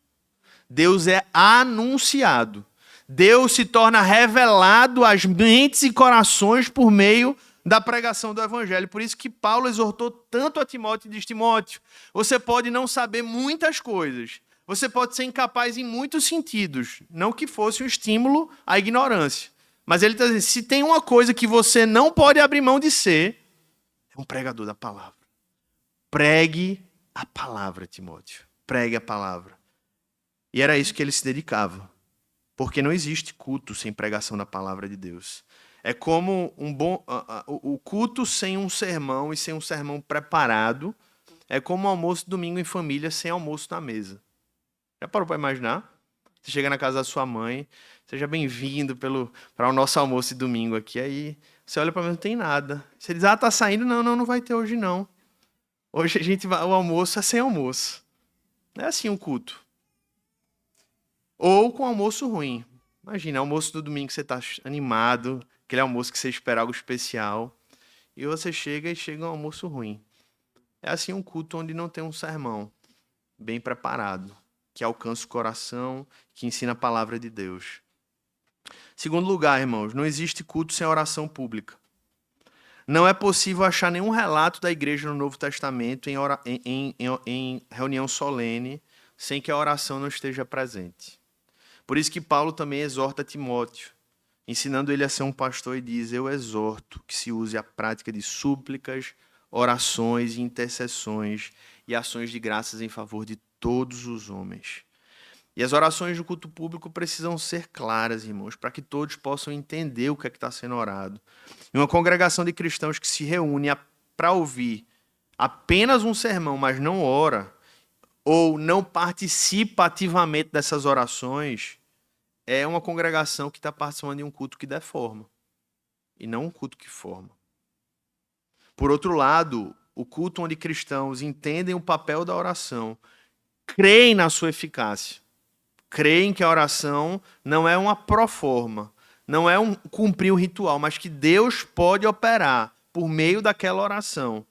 Deus é anunciado. Deus se torna revelado às mentes e corações por meio da pregação do evangelho. Por isso que Paulo exortou tanto a Timóteo e diz: Timóteo, você pode não saber muitas coisas, você pode ser incapaz em muitos sentidos, não que fosse um estímulo à ignorância. Mas ele está dizendo: se tem uma coisa que você não pode abrir mão de ser, é um pregador da palavra. Pregue a palavra, Timóteo. Pregue a palavra. E era isso que ele se dedicava. Porque não existe culto sem pregação da palavra de Deus. É como o culto sem um sermão e sem um sermão preparado. É como um almoço de domingo em família sem almoço na mesa. Já parou para imaginar? Você chega na casa da sua mãe, seja bem-vindo para o nosso almoço de domingo aqui. Aí você olha para mim, não tem nada. Você diz: tá saindo? Não vai ter hoje não. Hoje o almoço é sem almoço. Não é assim um culto. Ou com almoço ruim. Imagina, almoço do domingo você está animado, aquele almoço que você espera algo especial, e você chega um almoço ruim. É assim um culto onde não tem um sermão bem preparado, que alcança o coração, que ensina a palavra de Deus. Segundo lugar, irmãos, não existe culto sem oração pública. Não é possível achar nenhum relato da igreja no Novo Testamento em reunião solene sem que a oração não esteja presente. Por isso que Paulo também exorta Timóteo, ensinando ele a ser um pastor, e diz: eu exorto que se use a prática de súplicas, orações, intercessões e ações de graças em favor de todos os homens. E as orações do culto público precisam ser claras, irmãos, para que todos possam entender o que é que está sendo orado. E uma congregação de cristãos que se reúne para ouvir apenas um sermão, mas não ora, ou não participa ativamente dessas orações, é uma congregação que está participando de um culto que deforma, e não um culto que forma. Por outro lado, o culto onde cristãos entendem o papel da oração, creem na sua eficácia, creem que a oração não é uma proforma, não é um cumprir um ritual, mas que Deus pode operar por meio daquela oração.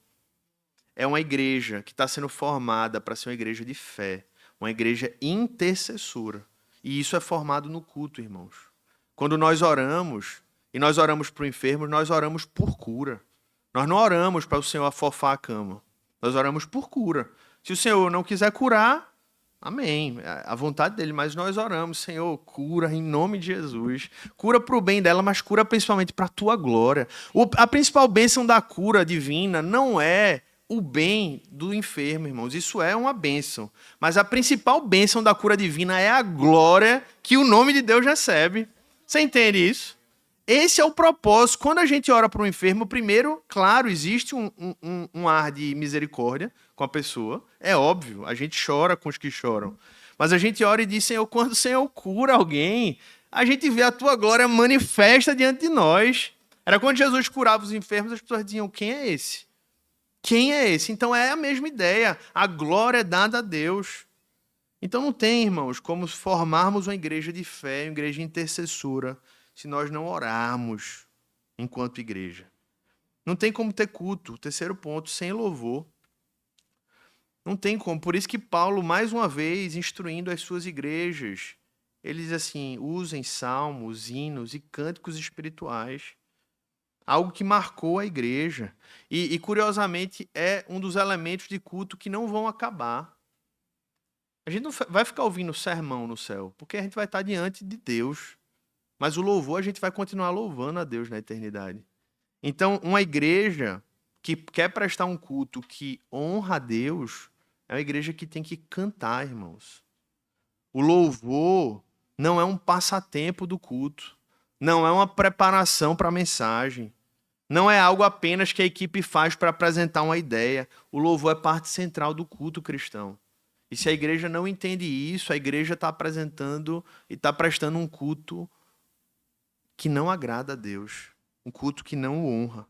É uma igreja que está sendo formada para ser uma igreja de fé, uma igreja intercessora. E isso é formado no culto, irmãos. Quando nós oramos, e nós oramos para o enfermo, nós oramos por cura. Nós não oramos para o Senhor afofar a cama. Nós oramos por cura. Se o Senhor não quiser curar, amém, a vontade dele, mas nós oramos: Senhor, cura em nome de Jesus, cura para o bem dela, mas cura principalmente para a tua glória. A principal bênção da cura divina não é o bem do enfermo, irmãos, isso é uma bênção, mas a principal bênção da cura divina é a glória que o nome de Deus recebe. Você entende isso? Esse é o propósito. Quando a gente ora para um enfermo, primeiro, claro, existe um ar de misericórdia com a pessoa. É óbvio, a gente chora com os que choram. Mas a gente ora e diz: Senhor, quando o Senhor cura alguém, a gente vê a tua glória manifesta diante de nós. Era quando Jesus curava os enfermos, as pessoas diziam: quem é esse? Quem é esse? Então é a mesma ideia. A glória é dada a Deus. Então não tem, irmãos, como formarmos uma igreja de fé, uma igreja intercessora, se nós não orarmos enquanto igreja. Não tem como ter culto, terceiro ponto, sem louvor. Não tem como. Por isso que Paulo, mais uma vez, instruindo as suas igrejas, ele diz assim: usem salmos, hinos e cânticos espirituais. Algo que marcou a igreja. E, curiosamente, é um dos elementos de culto que não vão acabar. A gente não vai ficar ouvindo sermão no céu, porque a gente vai estar diante de Deus. Mas o louvor, a gente vai continuar louvando a Deus na eternidade. Então, uma igreja que quer prestar um culto que honra a Deus é uma igreja que tem que cantar, irmãos. O louvor não é um passatempo do culto. Não é uma preparação para a mensagem. Não é algo apenas que a equipe faz para apresentar uma ideia. O louvor é parte central do culto cristão. E se a igreja não entende isso, a igreja está apresentando e está prestando um culto que não agrada a Deus. Um culto que não o honra.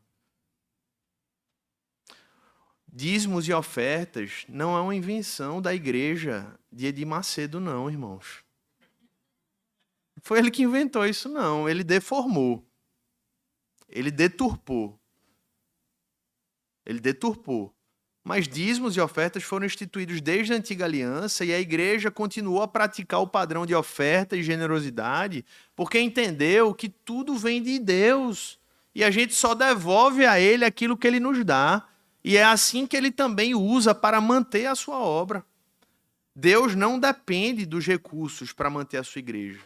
Dízimos e ofertas não é uma invenção da igreja de Edir Macedo, não, irmãos. Foi ele que inventou isso, não. Ele deformou. Ele deturpou. Ele deturpou. Mas dízimos e ofertas foram instituídos desde a antiga aliança e a igreja continuou a praticar o padrão de oferta e generosidade porque entendeu que tudo vem de Deus e a gente só devolve a ele aquilo que ele nos dá. E é assim que ele também usa para manter a sua obra. Deus não depende dos recursos para manter a sua igreja.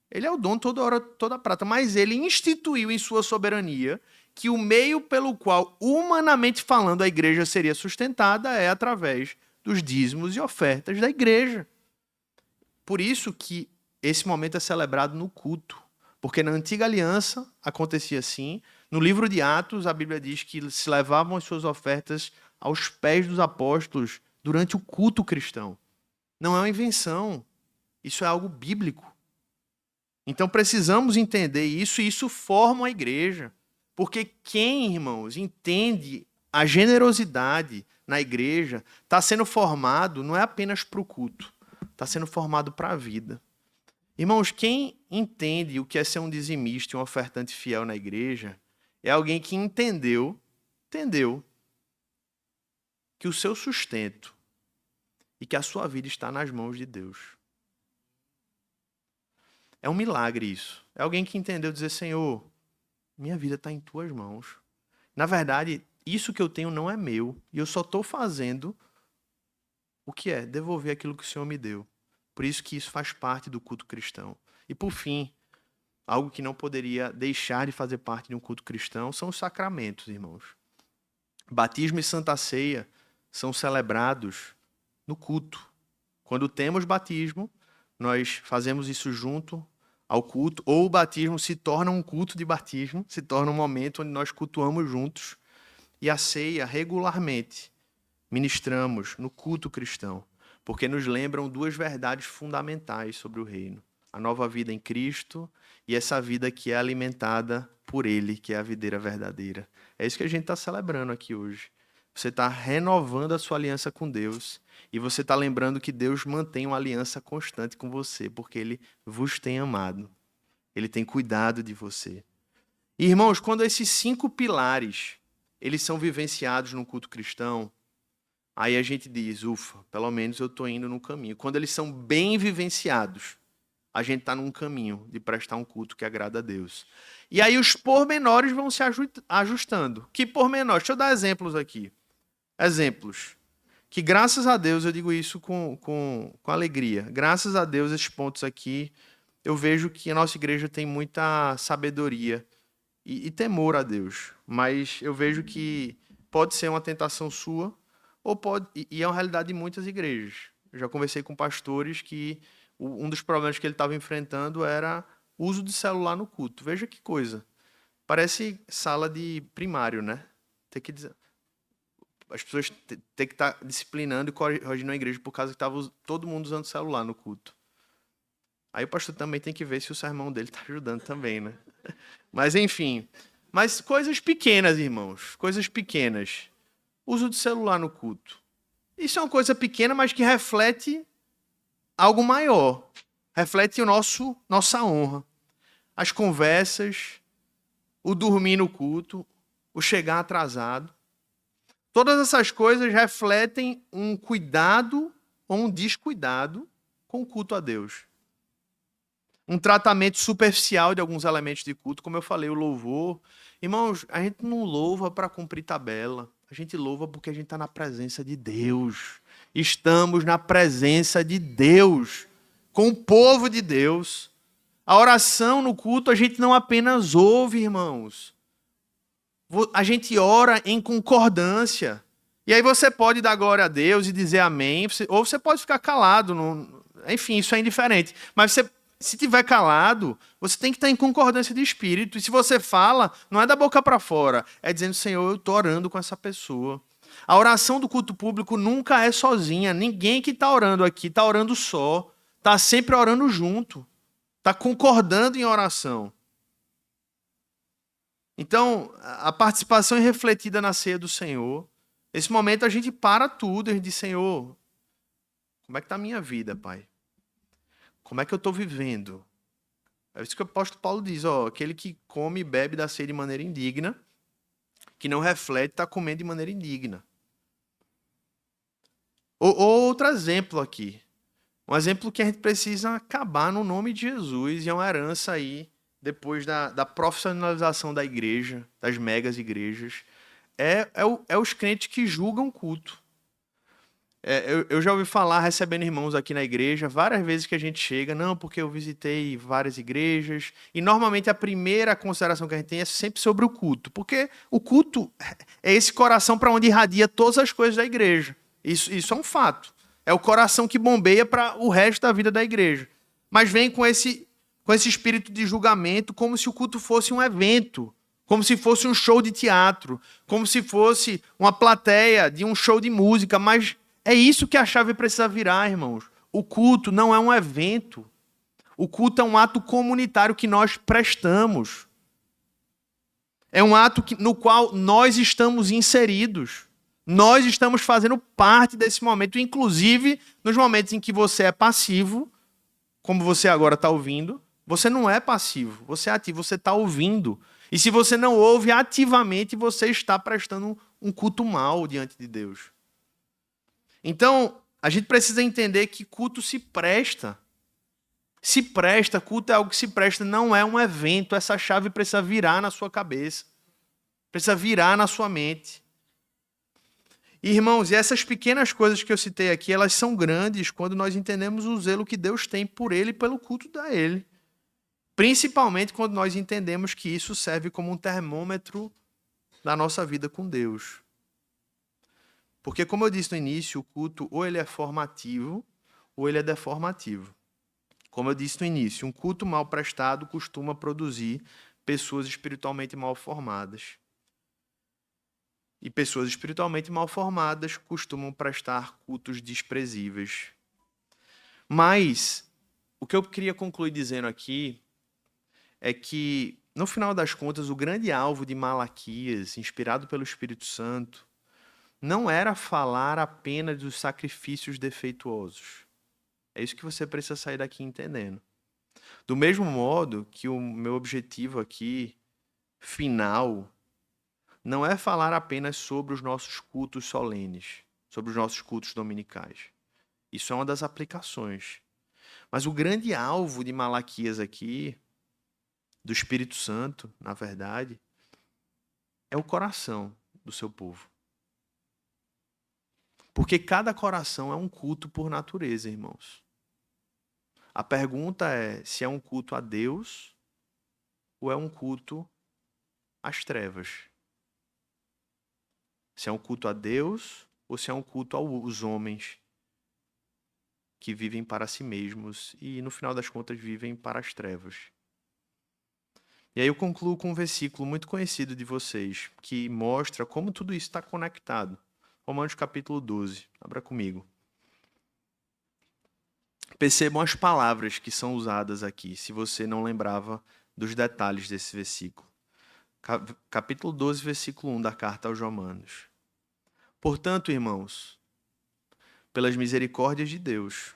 Ele é o dono toda hora, toda prata, mas ele instituiu em sua soberania que o meio pelo qual, humanamente falando, a igreja seria sustentada é através dos dízimos e ofertas da igreja. Por isso que esse momento é celebrado no culto, porque na antiga aliança acontecia assim. No livro de Atos, a Bíblia diz que se levavam as suas ofertas aos pés dos apóstolos durante o culto cristão. Não é uma invenção, isso é algo bíblico. Então precisamos entender isso e isso forma a igreja. Porque quem, irmãos, entende a generosidade na igreja está sendo formado não é apenas para o culto, está sendo formado para a vida. Irmãos, quem entende o que é ser um dizimista e um ofertante fiel na igreja é alguém que entendeu que o seu sustento e que a sua vida está nas mãos de Deus. É um milagre isso. É alguém que entendeu dizer, Senhor, minha vida está em tuas mãos. Na verdade, isso que eu tenho não é meu. E eu só estou fazendo o que é devolver aquilo que o Senhor me deu. Por isso que isso faz parte do culto cristão. E por fim, algo que não poderia deixar de fazer parte de um culto cristão são os sacramentos, irmãos. Batismo e Santa Ceia são celebrados no culto. Quando temos batismo, nós fazemos isso junto ao culto, ou o batismo se torna um culto de batismo, se torna um momento onde nós cultuamos juntos. E a ceia, regularmente, ministramos no culto cristão, porque nos lembram duas verdades fundamentais sobre o reino. A nova vida em Cristo e essa vida que é alimentada por Ele, que é a videira verdadeira. É isso que a gente está celebrando aqui hoje. Você está renovando a sua aliança com Deus e você está lembrando que Deus mantém uma aliança constante com você, porque Ele vos tem amado. Ele tem cuidado de você. E, irmãos, quando esses 5 pilares eles são vivenciados no culto cristão, aí a gente diz, ufa, pelo menos eu estou indo no caminho. Quando eles são bem vivenciados, a gente está num caminho de prestar um culto que agrada a Deus. E aí os pormenores vão se ajustando. Que pormenores? Deixa eu dar exemplos aqui. Exemplos. Que graças a Deus, eu digo isso com alegria, graças a Deus esses pontos aqui, eu vejo que a nossa igreja tem muita sabedoria e temor a Deus. Mas eu vejo que pode ser uma tentação sua, ou pode, e é uma realidade de muitas igrejas. Eu já conversei com pastores que um dos problemas que ele estava enfrentando era o uso de celular no culto. Veja que coisa. Parece sala de primário, né? Tem que dizer, as pessoas têm que estar disciplinando e corrigindo a igreja por causa que estava todo mundo usando celular no culto. Aí o pastor também tem que ver se o sermão dele está ajudando também, né? Mas enfim. Mas coisas pequenas, irmãos. Coisas pequenas. Uso de celular no culto. Isso é uma coisa pequena, mas que reflete algo maior. Reflete nossa honra. As conversas, o dormir no culto, o chegar atrasado. Todas essas coisas refletem um cuidado ou um descuidado com o culto a Deus. Um tratamento superficial de alguns elementos de culto, como eu falei, o louvor. Irmãos, a gente não louva para cumprir tabela. A gente louva porque a gente está na presença de Deus. Estamos na presença de Deus, com o povo de Deus. A oração no culto a gente não apenas ouve, irmãos. A gente ora em concordância. E aí você pode dar glória a Deus e dizer amém, ou você pode ficar calado. Enfim, isso é indiferente. Mas se estiver calado, você tem que estar em concordância de espírito. E se você fala, não é da boca para fora, é dizendo, Senhor, eu estou orando com essa pessoa. A oração do culto público nunca é sozinha. Ninguém que está orando aqui está orando só. Está sempre orando junto. Está concordando em oração. Então, a participação é refletida na ceia do Senhor. Nesse momento a gente para tudo, a gente diz, Senhor, como é que está a minha vida, Pai? Como é que eu estou vivendo? É isso que o apóstolo Paulo diz, aquele que come e bebe da ceia de maneira indigna, que não reflete, está comendo de maneira indigna. Outro exemplo aqui. Um exemplo que a gente precisa acabar no nome de Jesus, e é uma herança aí, depois da profissionalização da igreja, das megas igrejas, é os crentes que julgam culto. Eu já ouvi falar, recebendo irmãos aqui na igreja, várias vezes que a gente chega, não, porque eu visitei várias igrejas, e normalmente a primeira consideração que a gente tem é sempre sobre o culto, porque o culto é esse coração para onde irradia todas as coisas da igreja. Isso é um fato. É o coração que bombeia para o resto da vida da igreja. Mas vem com esse espírito de julgamento, como se o culto fosse um evento, como se fosse um show de teatro, como se fosse uma plateia de um show de música. Mas é isso que a chave precisa virar, irmãos. O culto não é um evento. O culto é um ato comunitário que nós prestamos. É um ato no qual nós estamos inseridos. Nós estamos fazendo parte desse momento, inclusive nos momentos em que você é passivo, como você agora está ouvindo. Você não é passivo, você é ativo, você está ouvindo. E se você não ouve ativamente, você está prestando um culto mal diante de Deus. Então, a gente precisa entender que culto se presta. Se presta, culto é algo que se presta, não é um evento. Essa chave precisa virar na sua cabeça. Precisa virar na sua mente. Irmãos, e essas pequenas coisas que eu citei aqui, elas são grandes quando nós entendemos o zelo que Deus tem por ele e pelo culto a ele. Principalmente quando nós entendemos que isso serve como um termômetro da nossa vida com Deus. Porque, como eu disse no início, o culto ou ele é formativo ou ele é deformativo. Como eu disse no início, um culto mal prestado costuma produzir pessoas espiritualmente mal formadas. E pessoas espiritualmente mal formadas costumam prestar cultos desprezíveis. Mas, o que eu queria concluir dizendo aqui é que, no final das contas, o grande alvo de Malaquias, inspirado pelo Espírito Santo, não era falar apenas dos sacrifícios defeituosos. É isso que você precisa sair daqui entendendo. Do mesmo modo que o meu objetivo aqui, final, não é falar apenas sobre os nossos cultos solenes, sobre os nossos cultos dominicais. Isso é uma das aplicações. Mas o grande alvo de Malaquias aqui, do Espírito Santo, na verdade, é o coração do seu povo. Porque cada coração é um culto por natureza, irmãos. A pergunta é se é um culto a Deus ou é um culto às trevas. Se é um culto a Deus ou se é um culto aos homens que vivem para si mesmos e, no final das contas, vivem para as trevas. E aí eu concluo com um versículo muito conhecido de vocês, que mostra como tudo isso está conectado. Romanos capítulo 12. Abra comigo. Percebam as palavras que são usadas aqui, se você não lembrava dos detalhes desse versículo. Capítulo 12, versículo 1 da carta aos Romanos. Portanto, irmãos, pelas misericórdias de Deus,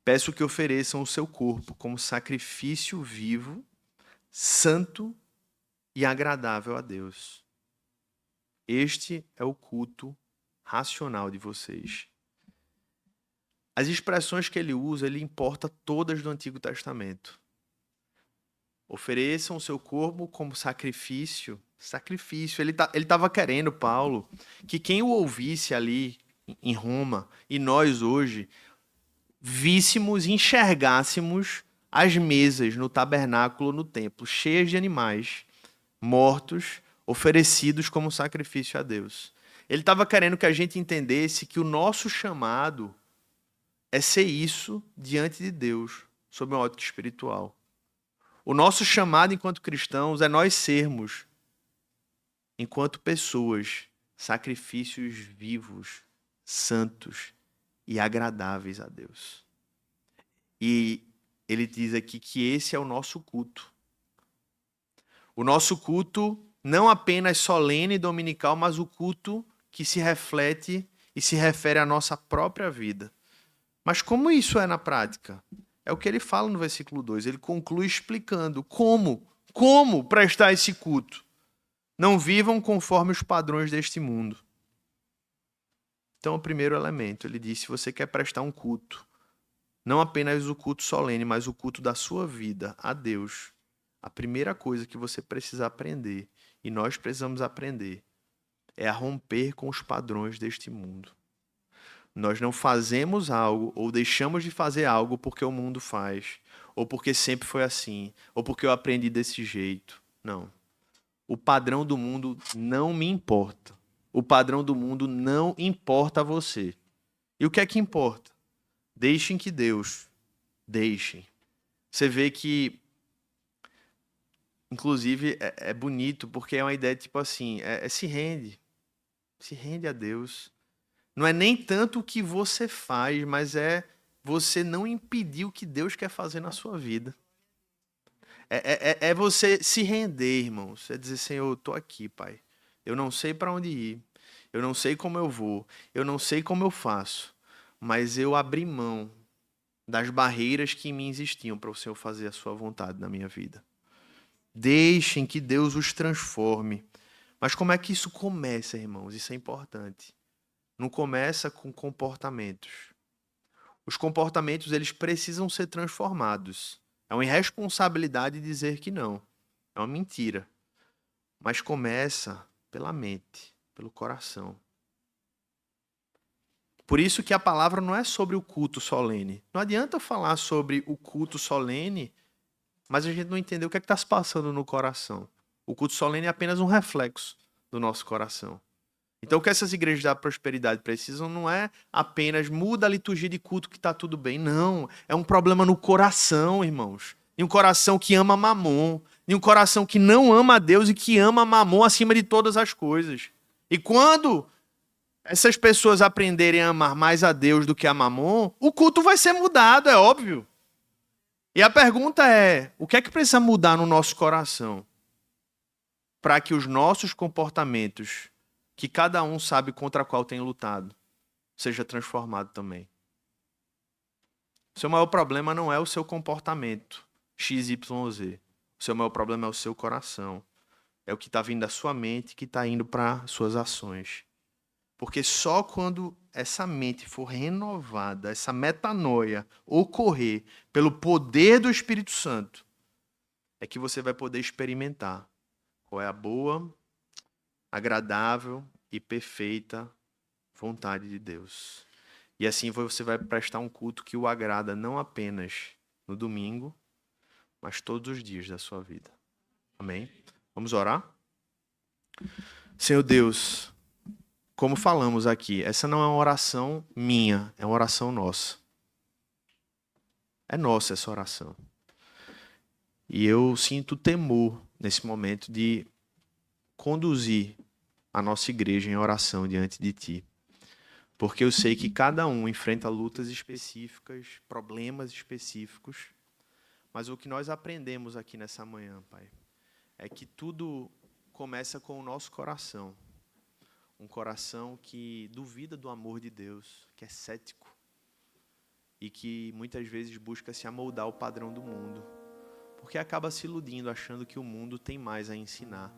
peço que ofereçam o seu corpo como sacrifício vivo, santo e agradável a Deus. Este é o culto racional de vocês. As expressões que ele usa, ele importa todas do Antigo Testamento. Ofereçam o seu corpo como sacrifício. Sacrifício. Ele estava querendo, Paulo, que quem o ouvisse ali em Roma, e nós hoje, víssemos, enxergássemos as mesas no tabernáculo, no templo, cheias de animais mortos, oferecidos como sacrifício a Deus. Ele estava querendo que a gente entendesse que o nosso chamado é ser isso diante de Deus, sob uma ótica espiritual. O nosso chamado enquanto cristãos é nós sermos, enquanto pessoas, sacrifícios vivos, santos e agradáveis a Deus. E ele diz aqui que esse é o nosso culto. O nosso culto não apenas solene e dominical, mas o culto que se reflete e se refere à nossa própria vida. Mas como isso é na prática? É o que ele fala no versículo 2. Ele conclui explicando como prestar esse culto. Não vivam conforme os padrões deste mundo. Então, o primeiro elemento, ele diz, se você quer prestar um culto, não apenas o culto solene, mas o culto da sua vida a Deus, a primeira coisa que você precisa aprender, e nós precisamos aprender, é a romper com os padrões deste mundo. Nós não fazemos algo ou deixamos de fazer algo porque o mundo faz, ou porque sempre foi assim, ou porque eu aprendi desse jeito. Não. O padrão do mundo não me importa. O padrão do mundo não importa a você. E o que é que importa? Deixem que Deus, deixem. Você vê que, inclusive, é bonito, porque é uma ideia tipo assim, se rende a Deus. Não é nem tanto o que você faz, mas é você não impedir o que Deus quer fazer na sua vida. É você se render, irmãos. É dizer, Senhor, eu estou aqui, Pai. Eu não sei para onde ir. eu não sei como eu vou, eu não sei como eu faço, mas eu abri mão das barreiras que em mim existiam para o Senhor fazer a sua vontade na minha vida. Deixem que Deus os transforme. Mas como é que isso começa, irmãos? Isso é importante. Não começa com comportamentos. Os comportamentos, eles precisam ser transformados. É uma irresponsabilidade dizer que não. É uma mentira. Mas começa pela mente, pelo coração. Por isso que a palavra não é sobre o culto solene. Não adianta falar sobre o culto solene, mas a gente não entendeu o que é que está se passando no coração. O culto solene é apenas um reflexo do nosso coração. Então o que essas igrejas da prosperidade precisam não é apenas muda a liturgia de culto que está tudo bem. Não, é um problema no coração, irmãos. Em um coração que ama Mamon. Em um coração que não ama a Deus e que ama Mamon acima de todas as coisas. E quando essas pessoas aprenderem a amar mais a Deus do que a Mamon, o culto vai ser mudado, é óbvio. E a pergunta é, o que é que precisa mudar no nosso coração para que os nossos comportamentos, que cada um sabe contra qual tem lutado, seja transformado também? O seu maior problema não é o seu comportamento, XYZ. O seu maior problema é o seu coração. É o que está vindo da sua mente, que está indo para suas ações. Porque só quando essa mente for renovada, essa metanoia ocorrer pelo poder do Espírito Santo, é que você vai poder experimentar qual é a boa, agradável e perfeita vontade de Deus. E assim você vai prestar um culto que o agrada não apenas no domingo, mas todos os dias da sua vida. Amém? Vamos orar? Senhor Deus, como falamos aqui, essa não é uma oração minha, é uma oração nossa. É nossa essa oração. E eu sinto temor nesse momento de conduzir a nossa igreja em oração diante de Ti. Porque eu sei que cada um enfrenta lutas específicas, problemas específicos. Mas o que nós aprendemos aqui nessa manhã, Pai, é que tudo começa com o nosso coração. Um coração que duvida do amor de Deus, que é cético e que muitas vezes busca se amoldar ao padrão do mundo, porque acaba se iludindo, achando que o mundo tem mais a ensinar.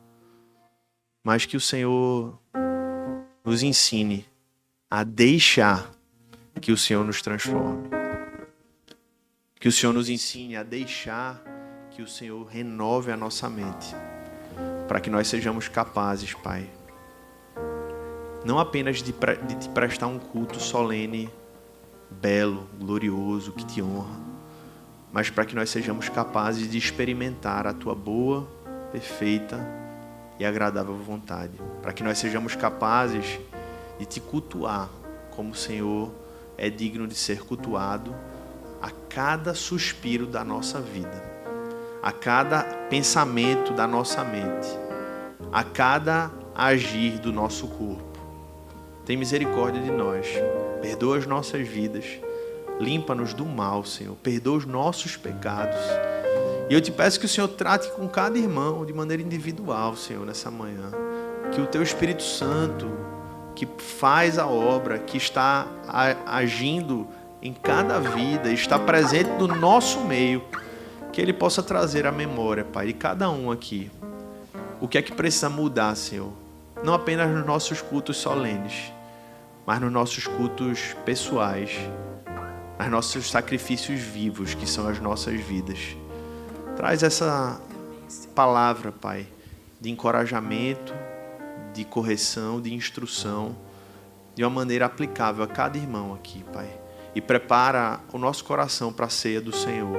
Mas que o Senhor nos ensine a deixar que o Senhor nos transforme. Que o Senhor nos ensine a deixar que o Senhor renove a nossa mente, para que nós sejamos capazes, Pai, não apenas de te prestar um culto solene, belo, glorioso, que te honra, mas para que nós sejamos capazes de experimentar a Tua boa, perfeita e agradável vontade. Para que nós sejamos capazes de Te cultuar como o Senhor é digno de ser cultuado a cada suspiro da nossa vida, a cada pensamento da nossa mente, a cada agir do nosso corpo. Tem misericórdia de nós, perdoa as nossas vidas, limpa-nos do mal, Senhor, perdoa os nossos pecados. E eu te peço que o Senhor trate com cada irmão de maneira individual, Senhor, nessa manhã. Que o Teu Espírito Santo, que faz a obra, que está agindo em cada vida, está presente no nosso meio, que Ele possa trazer à memória, Pai, de cada um aqui, o que é que precisa mudar, Senhor. Não apenas nos nossos cultos solenes, mas nos nossos cultos pessoais, nos nossos sacrifícios vivos, que são as nossas vidas. Traz essa palavra, Pai, de encorajamento, de correção, de instrução, de uma maneira aplicável a cada irmão aqui, Pai. E prepara o nosso coração para a ceia do Senhor.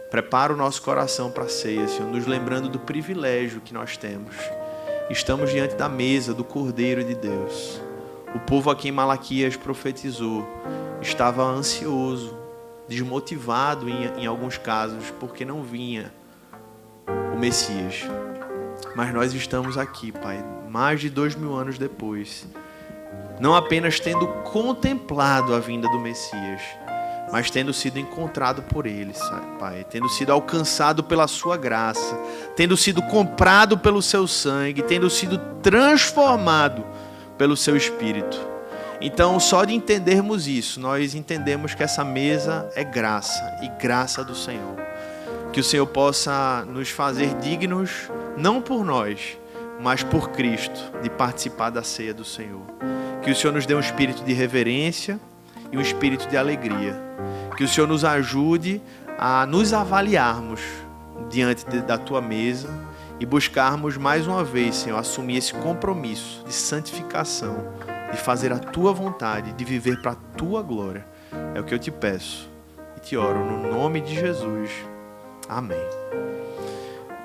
Prepara o nosso coração para a ceia, Senhor, nos lembrando do privilégio que nós temos. Estamos diante da mesa do Cordeiro de Deus. O povo a quem Malaquias profetizou estava ansioso, desmotivado em alguns casos, porque não vinha o Messias. Mas nós estamos aqui, Pai, mais de 2000 anos depois, não apenas tendo contemplado a vinda do Messias, mas tendo sido encontrado por Ele, Pai, tendo sido alcançado pela Sua graça, tendo sido comprado pelo Seu sangue, tendo sido transformado pelo seu Espírito. Então, só de entendermos isso, nós entendemos que essa mesa é graça e graça do Senhor. Que o Senhor possa nos fazer dignos, não por nós, mas por Cristo, de participar da ceia do Senhor. Que o Senhor nos dê um espírito de reverência e um espírito de alegria. Que o Senhor nos ajude a nos avaliarmos diante da Tua mesa e buscarmos mais uma vez, Senhor, assumir esse compromisso de santificação, de fazer a Tua vontade, de viver para a Tua glória. É o que eu te peço e te oro no nome de Jesus. Amém.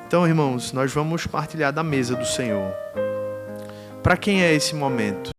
Então, irmãos, nós vamos partilhar da mesa do Senhor. Para quem é esse momento?